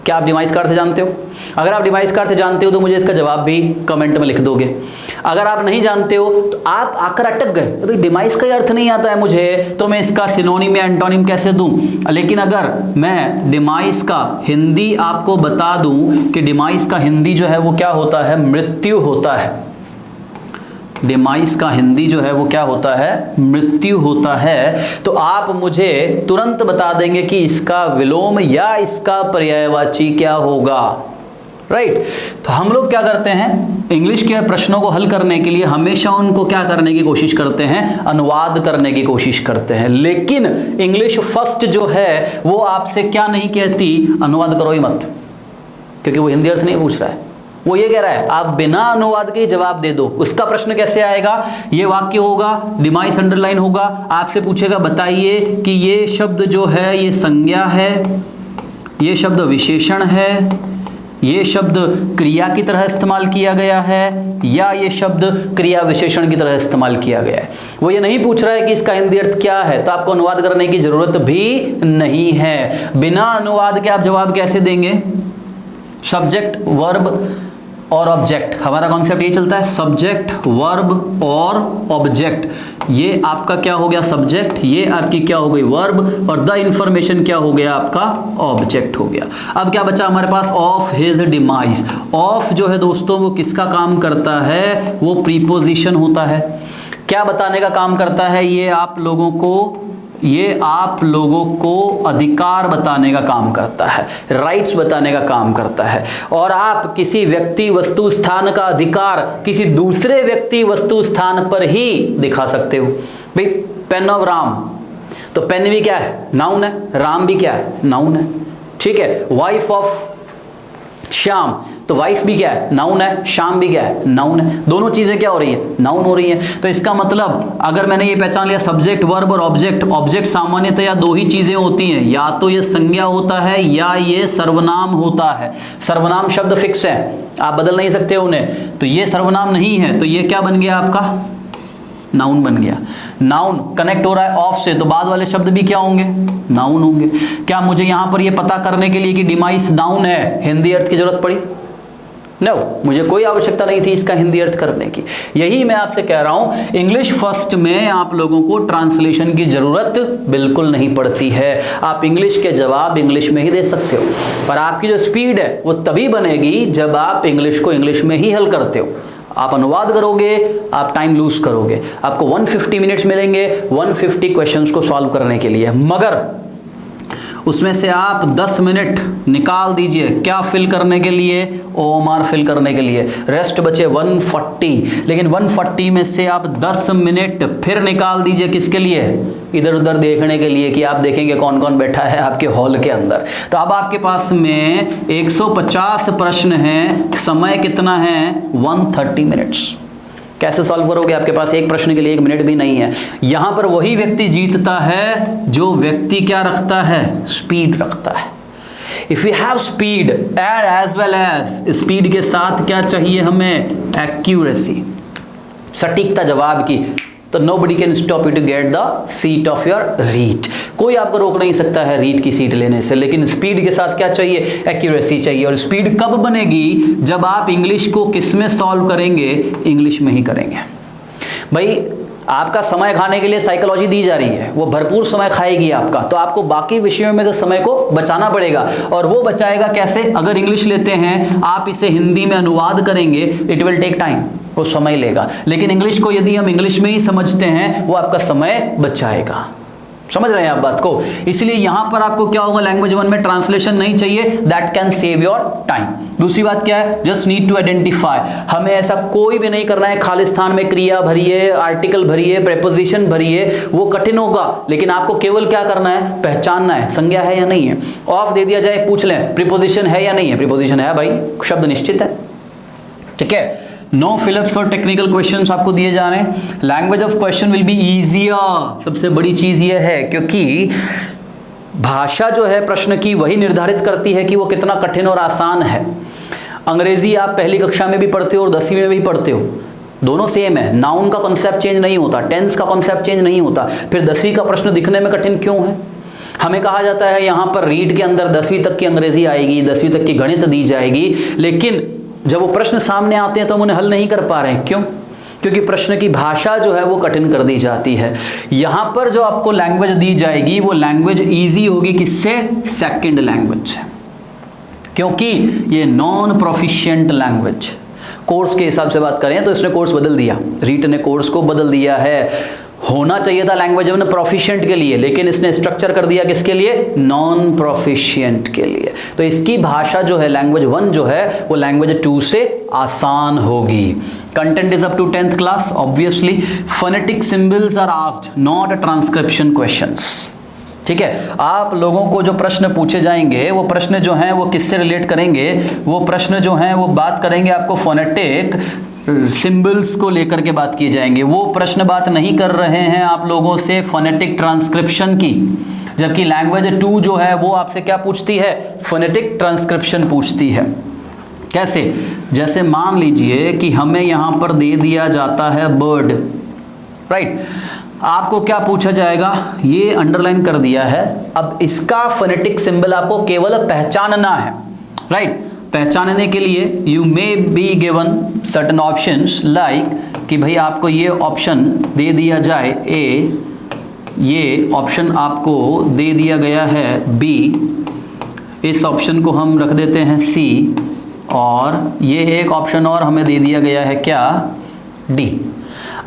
क्या आप डिमाइस का अर्थ जानते हो? अगर आप डिमाइस का अर्थ जानते हो तो मुझे इसका जवाब भी कमेंट में लिख दोगे। अगर आप नहीं जानते हो तो आप आकर अटक गए, तो डिमाइस का अर्थ नहीं आता है मुझे, तो मैं इसका सिनोनिम या एंटोनिम कैसे दूं। लेकिन अगर मैं डिमाइस का हिंदी आपको बता दूं कि डिमाइस का हिंदी जो है वो क्या होता है, मृत्यु होता है। डिमाइस का हिंदी जो है वो क्या होता है, मृत्यु होता है, तो आप मुझे तुरंत बता देंगे कि इसका विलोम या इसका पर्यायवाची क्या होगा, राइट। तो हम लोग क्या करते हैं, इंग्लिश के प्रश्नों को हल करने के लिए हमेशा उनको क्या करने की कोशिश करते हैं, अनुवाद करने की कोशिश करते हैं। लेकिन इंग्लिश फर्स्ट जो है वो आपसे क्या नहीं कहती, अनुवाद करो ही मत, क्योंकि वो हिंदी अर्थ नहीं पूछ रहा है, वो ये कह रहा है आप बिना अनुवाद के जवाब दे दो। उसका प्रश्न कैसे आएगा, ये वाक्य होगा, डिमाइस अंडरलाइन होगा, आपसे पूछेगा बताइए कि ये शब्द जो है ये संज्ञा है, ये शब्द विशेषण है, ये शब्द क्रिया की तरह इस्तेमाल किया गया है, या ये शब्द क्रिया विशेषण की तरह इस्तेमाल किया गया है। वो ये नहीं पूछ रहा है कि इसका हिंदी अर्थ क्या है, तो आपको अनुवाद करने की जरूरत भी नहीं है। बिना अनुवाद के आप जवाब कैसे देंगे, सब्जेक्ट वर्ब और ऑब्जेक्ट, हमारा कॉन्सेप्ट ये चलता है सब्जेक्ट वर्ब और ऑब्जेक्ट। ये आपका क्या हो गया सब्जेक्ट, ये आपकी क्या हो गई वर्ब, और द इंफॉर्मेशन क्या हो गया आपका ऑब्जेक्ट हो गया। अब क्या बचा हमारे पास, ऑफ हिज डिमाइस। ऑफ जो है दोस्तों वो किसका काम करता है, वो प्रीपोजिशन होता है। क्या बताने का काम करता है, ये आप लोगों को अधिकार बताने का काम करता है, राइट्स बताने का काम करता है। और आप किसी व्यक्ति वस्तु स्थान का अधिकार किसी दूसरे व्यक्ति वस्तु स्थान पर ही दिखा सकते हो। भाई पेन ऑफ राम, तो पेन भी क्या है, नाउन है, राम भी क्या है, नाउन है, ठीक है। वाइफ ऑफ श्याम, तो वाइफ भी क्या है, नाउन है, शाम भी क्या है, नाउन है। दोनों चीजें क्या हो रही है, नाउन हो रही है। तो इसका मतलब अगर मैंने ये पहचान लिया सब्जेक्ट वर्ब और ऑब्जेक्ट, ऑब्जेक्ट सामान्यतया दो ही चीजें होती हैं, या तो ये संज्ञा होता है या ये सर्वनाम होता है। सर्वनाम शब्द फिक्स है, आप बदल नहीं सकते उन्हें, तो ये सर्वनाम नहीं है, तो ये क्या बन गया आपका, नाउन बन गया। नाउन कनेक्ट हो रहा है ऑफ से, तो बाद वाले शब्द भी क्या होंगे, नाउन होंगे। क्या मुझे यहां पर ये पता करने के लिए कि डिमाइस नाउन है हिंदी अर्थ की जरूरत पड़ी? नो, मुझे कोई आवश्यकता नहीं थी इसका हिंदी अर्थ करने की। यही मैं आपसे कह रहा हूं, इंग्लिश फर्स्ट में आप लोगों को ट्रांसलेशन की जरूरत बिल्कुल नहीं पड़ती है। आप इंग्लिश के जवाब इंग्लिश में ही दे सकते हो, पर आपकी जो स्पीड है वो तभी बनेगी जब आप इंग्लिश को इंग्लिश में ही हल करते हो। आप अनुवाद करोगे, आप टाइम लूज करोगे। आपको 150 मिनट्स मिलेंगे 150 क्वेश्चंस को सॉल्व करने के लिए, मगर उसमें से आप 10 मिनट निकाल दीजिए क्या फिल करने के लिए, ओएमआर फिल करने के लिए। रेस्ट बचे 140, लेकिन 140 में से आप 10 मिनट फिर निकाल दीजिए किसके लिए, इधर उधर देखने के लिए कि आप देखेंगे कौन कौन बैठा है आपके हॉल के अंदर। तो अब आपके पास में 150 प्रश्न हैं, समय कितना है 130 मिनट्स। कैसे सॉल्व करोगे, आपके पास एक प्रश्न के लिए 1 मिनट भी नहीं है। यहां पर वही व्यक्ति जीतता है जो व्यक्ति क्या रखता है, स्पीड रखता है। If you have speed and as well as speed के साथ क्या चाहिए हमें, एक्यूरेसी, सटीकता जवाब की, तो nobody can stop you to get the seat of your REET. कोई आपको रोक नहीं सकता है रीट की सीट लेने से, लेकिन स्पीड के साथ क्या चाहिए, एक्यूरेसी चाहिए। और स्पीड कब बनेगी, जब आप इंग्लिश को किस में सॉल्व करेंगे, इंग्लिश में ही करेंगे। भाई आपका समय खाने के लिए साइकोलॉजी दी जा रही है, वो भरपूर समय खाएगी आपका, तो आपको बाकी विषयों में से समय को बचाना पड़ेगा। और वो बचाएगा कैसे, अगर इंग्लिश लेते हैं आप इसे हिंदी में अनुवाद करेंगे, इट विल टेक टाइम, वो समय लेगा। लेकिन इंग्लिश को यदि हम इंग्लिश में ही समझते हैं, वो आपका समय बचाएगा। समझ रहे हैं आप बात को? इसलिए यहां पर आपको क्या होगा, लैंग्वेज 1 में ट्रांसलेशन नहीं चाहिए, that can save your time. दूसरी बात क्या है, जस्ट नीड टू आइडेंटिफाई, हमें ऐसा कोई भी नहीं करना है खालिस्तान में क्रिया भरिए, आर्टिकल भरिए, प्रेपोजिशन भरिए, वो कठिन होगा। लेकिन आपको केवल क्या करना है, पहचानना है संज्ञा है या नहीं है। ऑफ दे दिया जाए, पूछ लें प्रीपोजिशन है या नहीं है, प्रीपोजिशन है भाई, शब्द निश्चित है, ठीक है। नो फिलिप्स और टेक्निकल क्वेश्चंस आपको दिए जा रहे हैं। Language of question will be easier, सबसे बड़ी चीज ये है क्योंकि भाषा जो है प्रश्न की वही निर्धारित करती है कि वो कितना कठिन और आसान है। अंग्रेजी आप पहली कक्षा में भी पढ़ते हो और 10वीं में भी पढ़ते हो, दोनों सेम है। नाउन का कॉन्सेप्ट चेंज नहीं होता, टेंस का कॉन्सेप्ट चेंज नहीं होता, फिर 10वीं का प्रश्न दिखने में कठिन क्यों है? हमें कहा जाता है यहाँ पर रीड के अंदर 10वीं तक की अंग्रेजी आएगी, 10वीं तक की गणित दी जाएगी, लेकिन जब वो प्रश्न सामने आते हैं तो हम उन्हें हल नहीं कर पा रहे हैं। क्यों? क्योंकि प्रश्न की भाषा जो है वो कठिन कर दी जाती है। यहाँ पर जो आपको लैंग्वेज दी जाएगी वो लैंग्वेज इजी होगी, किससे? सेकंड लैंग्वेज से, क्योंकि ये नॉन प्रोफिशिएंट लैंग्वेज। कोर्स के हिसाब से बात करें तो इसने कोर्स बदल दिया, रीट ने कोर्स को बदल दिया है। होना चाहिए था लैंग्वेज वन प्रोफिशिएंट के लिए, लेकिन इसने स्ट्रक्चर कर दिया किसके लिए? नॉन प्रोफिशिएंट के लिए। तो इसकी भाषा जो है लैंग्वेज वन जो है वो लैंग्वेज 2 से आसान होगी। Content is up to 10th class obviously. Phonetic symbols are asked, not transcription questions. ठीक है, आप लोगों को जो प्रश्न पूछे जाएंगे वो प्रश्न जो हैं वो किससे रिलेट करेंगे? वो प्रश्न जो हैं वो बात करेंगे आपको फोनेटिक सिंबल्स को लेकर के बात किए जाएंगे। वो प्रश्न बात नहीं कर रहे हैं आप लोगों से फोनेटिक ट्रांसक्रिप्शन की, जबकि लैंग्वेज 2 जो है वो आपसे क्या पूछती है? फोनेटिक ट्रांसक्रिप्शन पूछती है। कैसे? जैसे मान लीजिए कि हमें यहाँ पर दे दिया जाता है बर्ड, राइट? आपको क्या पूछा जाएगा? ये अंडरलाइन कर दिया है। अब इसका फोनेटिक सिंबल आपको केवल पहचानना है, राइट? पहचानने के लिए you may be given certain options like कि भाई आपको ये ऑप्शन दे दिया जाए ए, ये ऑप्शन आपको दे दिया गया है बी, इस ऑप्शन को हम रख देते हैं सी, और ये एक ऑप्शन और हमें दे दिया गया है क्या? डी।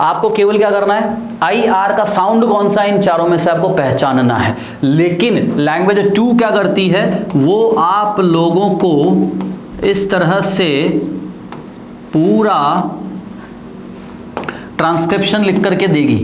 आपको केवल क्या करना है? आई आर का साउंड कौन सा इन चारों में से आपको पहचानना है। लेकिन लैंग्वेज 2 क्या करती है? वो आप लोगों को इस तरह से पूरा ट्रांसक्रिप्शन लिख करके देगी।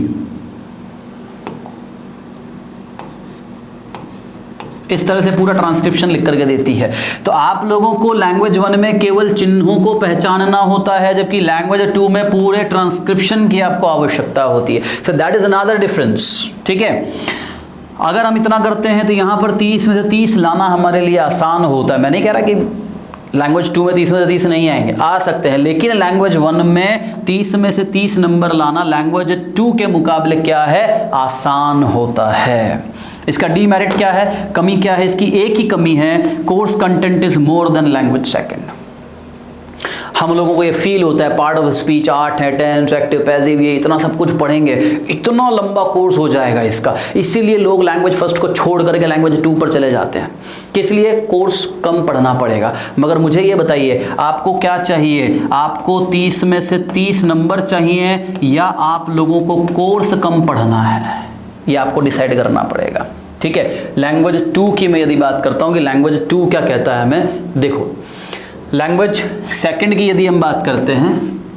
इस तरह से पूरा ट्रांसक्रिप्शन लिख करके देती है। तो आप लोगों को लैंग्वेज 1 में केवल चिन्हों को पहचानना होता है, जबकि लैंग्वेज 2 में पूरे ट्रांसक्रिप्शन की आपको आवश्यकता होती है। So that is another difference. ठीक है, अगर हम इतना करते हैं तो यहाँ पर 30 में से 30 लाना हमारे लिए आसान होता है। मैं नहीं कह रहा कि लैंग्वेज 2 में 30 में से 30 नहीं आएंगे, आ सकते हैं, लेकिन लैंग्वेज 1 में 30 में से 30 नंबर लाना लैंग्वेज 2 के मुकाबले क्या है? आसान होता है। इसका डीमेरिट क्या है? कमी क्या है इसकी? एक ही कमी है, course content is more than language second. हम लोगों को ये फील होता है पार्ट ऑफ स्पीच 8 है, टेंस, एक्टिव, पैसिव, ये इतना सब कुछ पढ़ेंगे, इतना लंबा कोर्स हो जाएगा इसका। इसीलिए लोग लैंग्वेज फर्स्ट को छोड़ करके लैंग्वेज 2 पर चले जाते हैं। किस लिए? कोर्स कम पढ़ना पड़ेगा। मगर मुझे ये बताइए, आपको क्या चाहिए? आपको 30 में से 30 नंबर चाहिए या आप लोगों को कोर्स कम पढ़ना है? ये आपको डिसाइड करना पड़ेगा। ठीक है, लैंग्वेज 2 की मैं यदि बात करता हूँ कि लैंग्वेज 2 क्या कहता है हमें, देखो लैंग्वेज सेकंड की यदि हम बात करते हैं,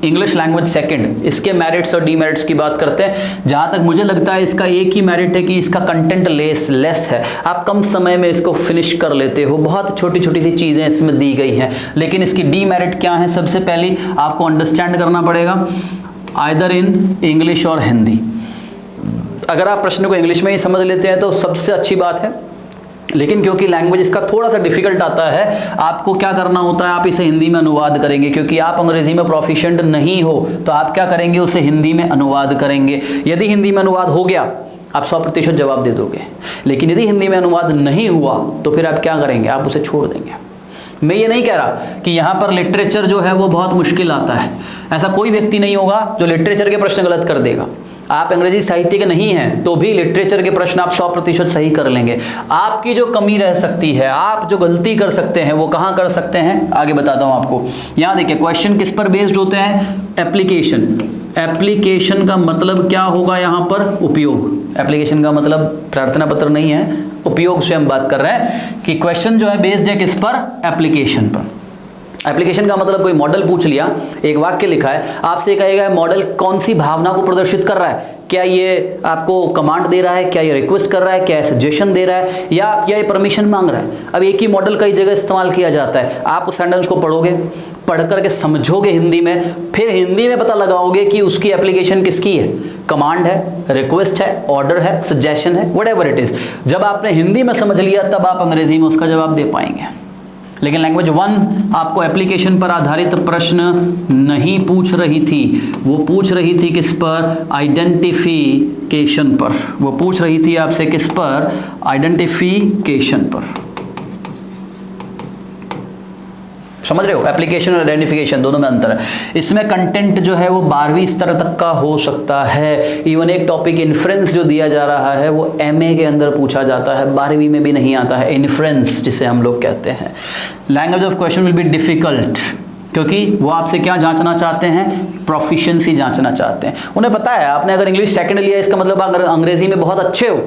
इंग्लिश लैंग्वेज सेकंड, इसके मेरिट्स और डीमेरिट्स की बात करते हैं। जहाँ तक मुझे लगता है इसका एक ही मेरिट है कि इसका कंटेंट लेस है। आप कम समय में इसको फिनिश कर लेते हो, बहुत छोटी छोटी सी चीज़ें इसमें दी गई हैं। लेकिन इसकी डीमेरिट क्या है? सबसे पहली आपको अंडरस्टैंड करना पड़ेगा आइदर इन इंग्लिश और हिंदी। अगर आप प्रश्न को इंग्लिश में ही समझ लेते हैं तो सबसे अच्छी बात है, लेकिन क्योंकि लैंग्वेज इसका थोड़ा सा डिफिकल्ट आता है, आपको क्या करना होता है? आप इसे हिंदी में अनुवाद करेंगे, क्योंकि आप अंग्रेजी में प्रोफिशिएंट नहीं हो तो आप क्या करेंगे? उसे हिंदी में अनुवाद करेंगे। यदि हिंदी में अनुवाद हो गया आप 100% जवाब दे दोगे, लेकिन यदि हिंदी में अनुवाद नहीं हुआ तो फिर आप क्या करेंगे? आप उसे छोड़ देंगे। मैं ये नहीं कह रहा कि यहाँ पर लिटरेचर जो है वो बहुत मुश्किल आता है, ऐसा कोई व्यक्ति नहीं होगा जो लिटरेचर के प्रश्न गलत कर देगा। आप अंग्रेजी साहित्य के नहीं हैं तो भी लिटरेचर के प्रश्न आप 100% सही कर लेंगे। आपकी जो कमी रह सकती है, आप जो गलती कर सकते हैं, वो कहाँ कर सकते हैं? आगे बताता हूँ आपको। यहाँ देखिए, क्वेश्चन किस पर बेस्ड होते हैं? एप्लीकेशन। एप्लीकेशन का मतलब क्या होगा यहाँ पर? उपयोग। एप्लीकेशन का मतलब प्रार्थना पत्र नहीं है, उपयोग से हम बात कर रहे हैं कि क्वेश्चन जो है बेस्ड है किस पर? एप्लीकेशन पर। एप्लीकेशन का मतलब कोई मॉडल पूछ लिया, एक वाक्य लिखा है, आपसे कहेगा मॉडल कौन सी भावना को प्रदर्शित कर रहा है? क्या ये आपको कमांड दे रहा है, क्या ये रिक्वेस्ट कर रहा है, क्या ये सजेशन दे रहा है, या ये परमिशन मांग रहा है? अब एक ही मॉडल कई जगह इस्तेमाल किया जाता है। आप उस सेंटेंस को पढ़ोगे, पढ़ करके समझोगे हिंदी में, फिर हिंदी में पता लगाओगे कि उसकी एप्लीकेशन किसकी है, कमांड है, रिक्वेस्ट है, ऑर्डर है, सजेशन है, व्हाटएवर इट इज। जब आपने हिंदी में समझ लिया तब आप अंग्रेजी में उसका जवाब दे पाएंगे। लेकिन लैंग्वेज 1 आपको एप्लीकेशन पर आधारित प्रश्न नहीं पूछ रही थी, वो पूछ रही थी किस पर, आइडेंटिफिकेशन पर। वो पूछ रही थी आपसे किस पर, आइडेंटिफिकेशन पर। समझ रहे हो, एप्लीकेशन और आइडेंटिफिकेशन दोनों में अंतर है। इसमें कंटेंट जो है वो 12वीं स्तर तक का हो सकता है। इवन एक टॉपिक इन्फ्रेंस जो दिया जा रहा है वो एमए के अंदर पूछा जाता है, 12वीं में भी नहीं आता है, इन्फ्रेंस जिसे हम लोग कहते हैं। Language of question will be difficult, क्योंकि वो आपसे क्या जांचना चाहते हैं, प्रोफिशिएंसी जांचना चाहते हैं। उन्हें पता है आपने अगर इंग्लिश सेकंड लिया, इसका मतलब अगर अंग्रेजी में बहुत अच्छे हो,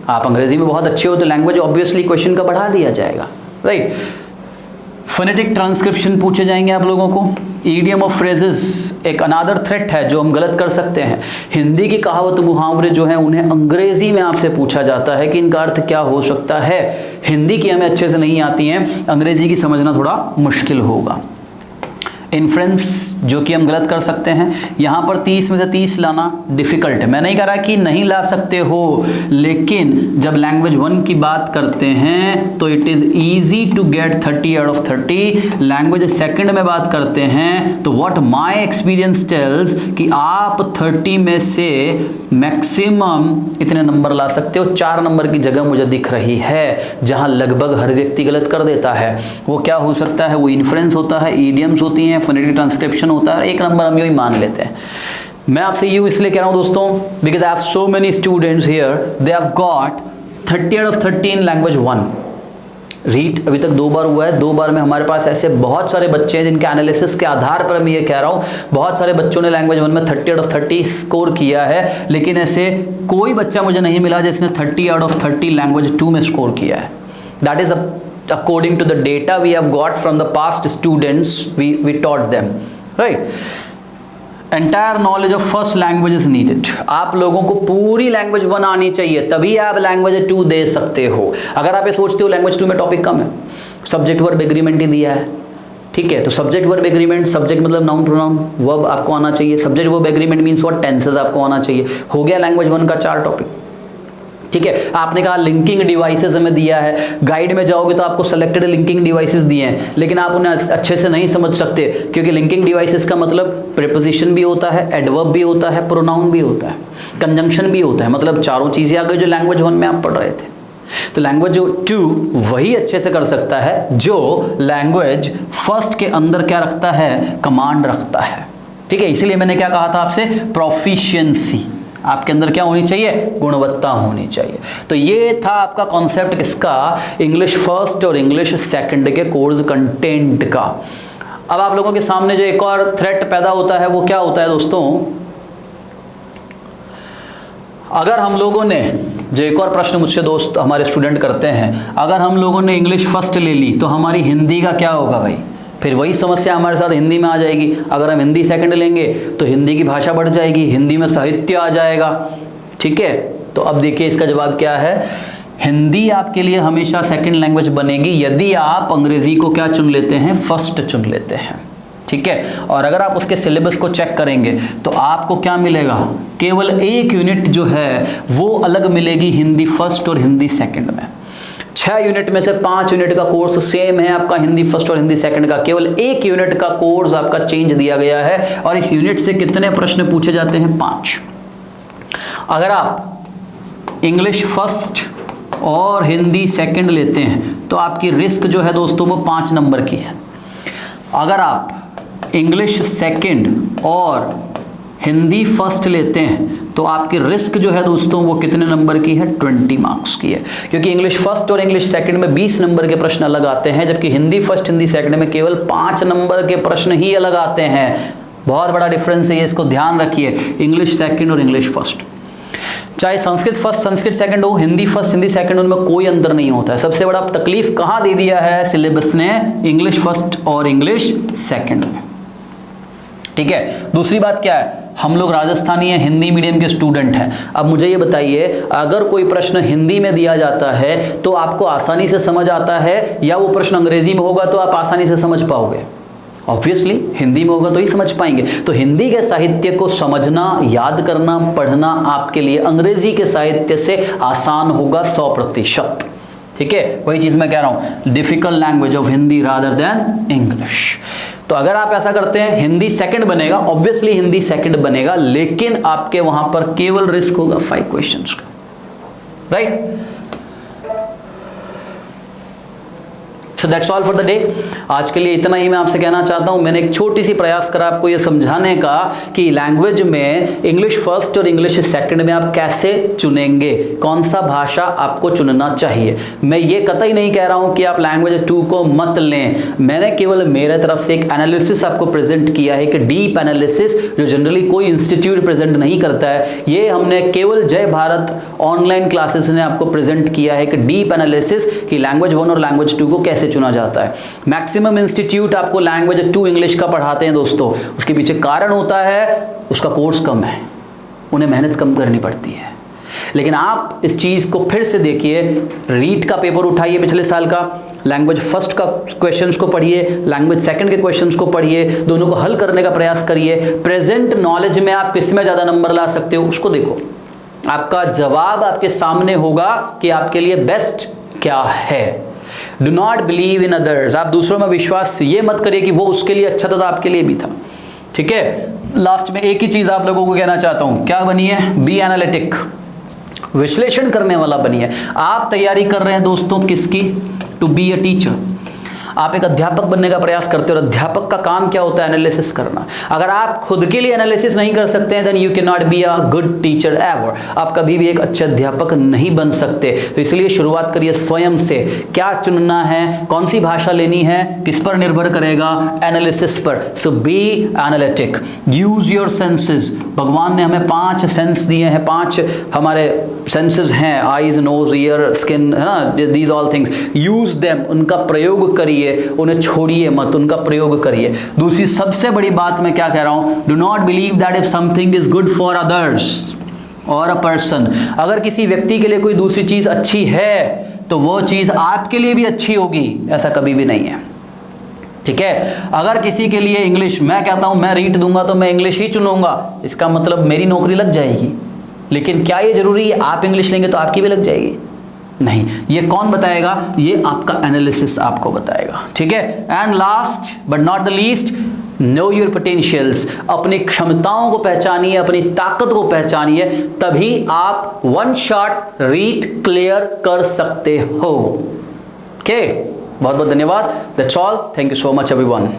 आप अंग्रेजी में बहुत अच्छे हो तो लैंग्वेज ऑब्वियसली क्वेश्चन का बढ़ा दिया जाएगा, राइट। फोनेटिक ट्रांसक्रिप्शन पूछे जाएंगे आप लोगों को। ईडियम ऑफ फ्रेजेस एक अनादर थ्रेट है जो हम गलत कर सकते हैं। हिंदी की कहावत मुहावरे जो हैं उन्हें अंग्रेजी में आपसे पूछा जाता है कि इनका अर्थ क्या हो सकता है। हिंदी की हमें अच्छे से नहीं आती हैं, अंग्रेजी की समझना थोड़ा मुश्किल होगा। इन्फ्रेंस जो कि हम गलत कर सकते हैं, यहाँ पर 30 में से 30 लाना डिफ़िकल्ट है। मैं नहीं कह रहा कि नहीं ला सकते हो, लेकिन जब लैंग्वेज 1 की बात करते हैं तो it is easy to get 30 out of 30। Language second में बात करते हैं तो व्हाट माय एक्सपीरियंस टेल्स कि आप 30 में से मैक्सिमम इतने नंबर ला सकते हो। 4 नंबर की जगह मुझे दिख रही है जहाँ लगभग हर व्यक्ति गलत कर देता है। वो क्या हो सकता है, वो इन्फ्रेंस होता है, ईडियम्स होती हैं, फोनेटिक ट्रांसक्रिप्शन होता है। 1 नंबर हम यूँ ही मान लेते हैं। मैं आपसे यूँ इसलिए कह रहा हूँ दोस्तों, because I have so many students here, they have got 30 out of 30 in language 1। REET अभी तक 2 बार हुआ है। 2 बार में हमारे पास ऐसे बहुत सारे बच्चे हैं जिनके एनालिसिस के आधार पर मैं ये कह रहा हूँ, बहुत सारे बच्चों ने लैंग्वेज 1 में 30 आउट ऑफ 30 स्कोर किया है, लेकिन ऐसे कोई बच्चा मुझे नहीं मिला जिसने 30 आउट ऑफ 30 लैंग्वेज 2 में स्कोर किया है। That is according to the data we have got from the past students we taught them, right? Entire knowledge of first language is needed. आप लोगों को पूरी लैंग्वेज 1 आनी चाहिए, तभी आप लैंग्वेज 2 दे सकते हो। अगर आप ये सोचते हो लैंग्वेज 2 में टॉपिक कम है, सब्जेक्ट वर्ब एग्रीमेंट ही दिया है, ठीक है, तो सब्जेक्ट वर्ब एग्रीमेंट, सब्जेक्ट मतलब नाउन प्रोनाउन, वर्ब आपको आना चाहिए। Subject verb agreement means what, tenses आपको आना चाहिए। हो गया लैंग्वेज 1 का 4 टॉपिक, ठीक है। आपने कहा लिंकिंग डिवाइसेस हमें दिया है, गाइड में जाओगे तो आपको सेलेक्टेड लिंकिंग डिवाइसेस दिए हैं, लेकिन आप उन्हें अच्छे से नहीं समझ सकते, क्योंकि लिंकिंग डिवाइसेस का मतलब प्रीपोजिशन भी होता है, एडवर्ब भी होता है, प्रोनाउन भी होता है, कंजंक्शन भी होता है, मतलब चारों चीज़ें आ गई जो लैंग्वेज 1 में आप पढ़ रहे थे। तो लैंग्वेज 2 वही अच्छे से कर सकता है जो लैंग्वेज फर्स्ट के अंदर क्या रखता है, कमांड रखता है, ठीक है। इसीलिए मैंने क्या कहा था आपसे, प्रोफिशिएंसी आपके अंदर क्या होनी चाहिए, गुणवत्ता होनी चाहिए। तो ये था आपका कॉन्सेप्ट किसका, इंग्लिश फर्स्ट और इंग्लिश सेकंड के कोर्स कंटेंट का। अब आप लोगों के सामने जो एक और थ्रेट पैदा होता है वो क्या होता है दोस्तों, अगर हम लोगों ने, जो एक और प्रश्न मुझसे दोस्त हमारे स्टूडेंट करते हैं, अगर हम लोगों ने इंग्लिश फर्स्ट ले ली तो हमारी हिंदी का क्या होगा भाई, फिर वही समस्या हमारे साथ हिंदी में आ जाएगी। अगर हम हिंदी सेकंड लेंगे तो हिंदी की भाषा बढ़ जाएगी, हिंदी में साहित्य आ जाएगा, ठीक है। तो अब देखिए इसका जवाब क्या है, हिंदी आपके लिए हमेशा सेकंड लैंग्वेज बनेगी यदि आप अंग्रेजी को क्या चुन लेते हैं, फर्स्ट चुन लेते हैं, ठीक है। और अगर आप उसके सिलेबस को चेक करेंगे तो आपको क्या मिलेगा, केवल 1 यूनिट जो है वो अलग मिलेगी हिंदी फर्स्ट और हिंदी सेकंड में। 6 यूनिट में से 5 यूनिट का कोर्स सेम है आपका हिंदी फर्स्ट और हिंदी सेकंड का, केवल 1 यूनिट का कोर्स आपका चेंज दिया गया है। और इस यूनिट से कितने प्रश्न पूछे जाते हैं, 5। अगर आप इंग्लिश फर्स्ट और हिंदी सेकंड लेते हैं तो आपकी रिस्क जो है दोस्तों वो 5 नंबर की है। अगर आप इंग्लिश सेकंड और हिंदी फर्स्ट लेते हैं तो आपकी रिस्क जो है दोस्तों वो कितने नंबर की है, 20 मार्क्स की है, क्योंकि इंग्लिश फर्स्ट और इंग्लिश सेकंड में 20 नंबर के प्रश्न अलग आते हैं, जबकि हिंदी फर्स्ट हिंदी सेकंड में केवल 5 नंबर के प्रश्न ही अलग आते हैं। बहुत बड़ा डिफरेंस है ये, इसको ध्यान रखिए, इंग्लिश सेकंड और इंग्लिश फर्स्ट। चाहे संस्कृत फर्स्ट संस्कृत सेकंड हो, हिंदी फर्स्ट हिंदी सेकंड, उनमें कोई अंतर नहीं होता है। सबसे बड़ा तकलीफ कहाँ दे दिया है सिलेबस ने, इंग्लिश फर्स्ट और इंग्लिश सेकंड में, ठीक है। दूसरी बात क्या है, हम लोग राजस्थानी हैं, हिंदी मीडियम के स्टूडेंट हैं। अब मुझे ये बताइए, अगर कोई प्रश्न हिंदी में दिया जाता है तो आपको आसानी से समझ आता है, या वो प्रश्न अंग्रेजी में होगा तो आप आसानी से समझ पाओगे, ऑब्वियसली हिंदी में होगा तो ही समझ पाएंगे। तो हिंदी के साहित्य को समझना, याद करना, पढ़ना आपके लिए अंग्रेजी के साहित्य से आसान होगा 100%। ठीक है, वही चीज मैं कह रहा हूं, difficult language of Hindi rather than English. तो अगर आप ऐसा करते हैं हिंदी सेकंड बनेगा, ऑब्वियसली हिंदी सेकंड बनेगा, लेकिन आपके वहां पर केवल रिस्क होगा 5 क्वेश्चंस का, right. So that's all for the day. आज के लिए इतना ही मैं आपसे कहना चाहता हूं। मैंने एक छोटी सी प्रयास करा आपको ये समझाने का कि लैंग्वेज में इंग्लिश फर्स्ट और इंग्लिश सेकंड में आप कैसे चुनेंगे, कौन सा भाषा आपको चुनना चाहिए। मैं ये कतई नहीं कह रहा हूं कि आप लैंग्वेज 2 को मत लें, मैंने केवल मेरे तरफ से एक एनालिसिस आपको प्रेजेंट किया है, कि डीप एनालिसिस जो जनरली कोई इंस्टीट्यूट प्रेजेंट नहीं करता है, ये हमने केवल जय भारत ऑनलाइन क्लासेस ने आपको प्रेजेंट किया है, कि डीप एनालिसिस कि लैंग्वेज 1 और लैंग्वेज 2 को कैसे चुना जाता है। मैक्सिमम इंस्टीट्यूट आपको लैंग्वेज 2 इंग्लिश का पढ़ाते हैं दोस्तों, उसके पीछे कारण होता है उसका कोर्स कम है, उन्हें मेहनत कम करनी पड़ती है। लेकिन आप इस चीज को फिर से देखिए, रीट का पेपर उठाइए पिछले साल का, लैंग्वेज फर्स्ट का क्वेश्चंस को पढ़िए, लैंग्वेज सेकंड के क्वेश्चंस को पढ़िए, दोनों को हल करने का प्रयास करिए। प्रेजेंट नॉलेज में आप किस में ज्यादा नंबर ला सकते हो उसको देखो, आपका जवाब आपके सामने होगा कि आपके लिए बेस्ट क्या है। Do not believe in others, आप दूसरों में विश्वास ये मत करिए कि वो उसके लिए अच्छा था तो आपके लिए भी था। ठीक है, लास्ट में एक ही चीज आप लोगों को कहना चाहता हूं, क्या बनिए, बी एनालिटिक, विश्लेषण करने वाला बनिए। आप तैयारी कर रहे हैं दोस्तों किसकी, टू बी अ टीचर, आप एक अध्यापक बनने का प्रयास करते हो, और अध्यापक का काम क्या होता है, एनालिसिस करना। अगर आप खुद के लिए एनालिसिस नहीं कर सकते हैं, then you can not be a good teacher ever, आप कभी भी एक अच्छे अध्यापक नहीं बन सकते। तो इसलिए शुरुआत करिए स्वयं से, क्या चुनना है, कौन सी भाषा लेनी है, किस पर निर्भर करेगा, एनालिसिस पर। So be analytic, use your senses. भगवान ने हमें 5 सेंस दिए हैं, 5 हमारे सेंसेस हैं, आईज, नोज, ईयर, स्किन, है ना, these all things, use them, उनका प्रयोग करिए, उन्हें छोड़िए मत, उनका प्रयोग करिए। दूसरी सबसे बड़ी बात मैं क्या कह रहा हूं, do not believe that if something is good for others और अ पर्सन, अगर किसी व्यक्ति के लिए कोई दूसरी चीज अच्छी है तो वो चीज आपके लिए भी अच्छी होगी, ऐसा कभी भी नहीं है। ठीक है, अगर किसी के लिए इंग्लिश, मैं कहता हूं मैं रीट दूंगा तो मैं इंग्लिश ही चुनूंगा, इसका मतलब मेरी नौकरी लग जाएगी, लेकिन क्या ये जरूरी है आप इंग्लिश लेंगे तो आपकी भी लग जाएगी? नहीं, ये कौन बताएगा, ये आपका एनालिसिस आपको बताएगा। ठीक है, and last but not the least, know your potentials, अपनी क्षमताओं को पहचानिए, अपनी ताकत को पहचानिए, तभी आप 1 शॉट रीट क्लियर कर सकते हो। ओके, बहुत बहुत धन्यवाद। That's all, thank you so much everyone.